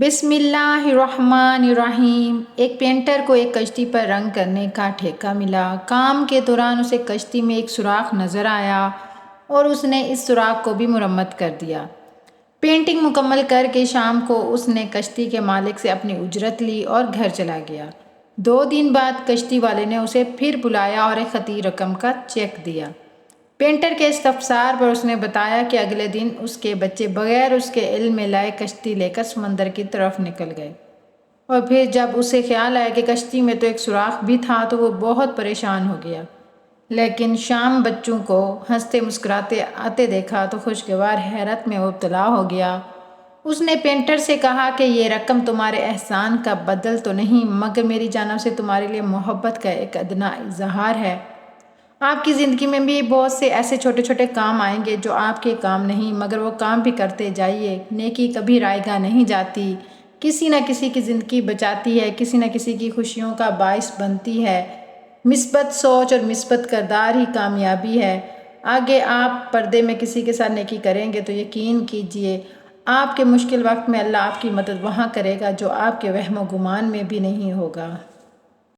بسم اللہ الرحمن الرحیم۔ ایک پینٹر کو ایک کشتی پر رنگ کرنے کا ٹھیکہ ملا۔ کام کے دوران اسے کشتی میں ایک سوراخ نظر آیا اور اس نے اس سوراخ کو بھی مرمت کر دیا۔ پینٹنگ مکمل کر کے شام کو اس نے کشتی کے مالک سے اپنی اجرت لی اور گھر چلا گیا۔ 2 دن بعد کشتی والے نے اسے پھر بلایا اور ایک خطی رقم کا چیک دیا۔ پینٹر کے استفسار پر اس نے بتایا کہ اگلے دن اس کے بچے بغیر اس کے علم میں لائے کشتی لے کر سمندر کی طرف نکل گئے، اور پھر جب اسے خیال آیا کہ کشتی میں تو ایک سوراخ بھی تھا تو وہ بہت پریشان ہو گیا۔ لیکن شام بچوں کو ہنستے مسکراتے آتے دیکھا تو خوشگوار حیرت میں مبتلا ہو گیا۔ اس نے پینٹر سے کہا کہ یہ رقم تمہارے احسان کا بدل تو نہیں، مگر میری جانب سے تمہارے لیے محبت کا ایک ادنیٰ اظہار ہے۔ آپ کی زندگی میں بھی بہت سے ایسے چھوٹے چھوٹے کام آئیں گے جو آپ کے کام نہیں، مگر وہ کام بھی کرتے جائیے۔ نیکی کبھی رائے گاہ نہیں جاتی، کسی نہ کسی کی زندگی بچاتی ہے، کسی نہ کسی کی خوشیوں کا باعث بنتی ہے۔ مثبت سوچ اور مثبت کردار ہی کامیابی ہے۔ آگے آپ پردے میں کسی کے ساتھ نیکی کریں گے تو یقین کیجیے آپ کے مشکل وقت میں اللہ آپ کی مدد وہاں کرے گا جو آپ کے وہم و گمان میں بھی نہیں ہوگا۔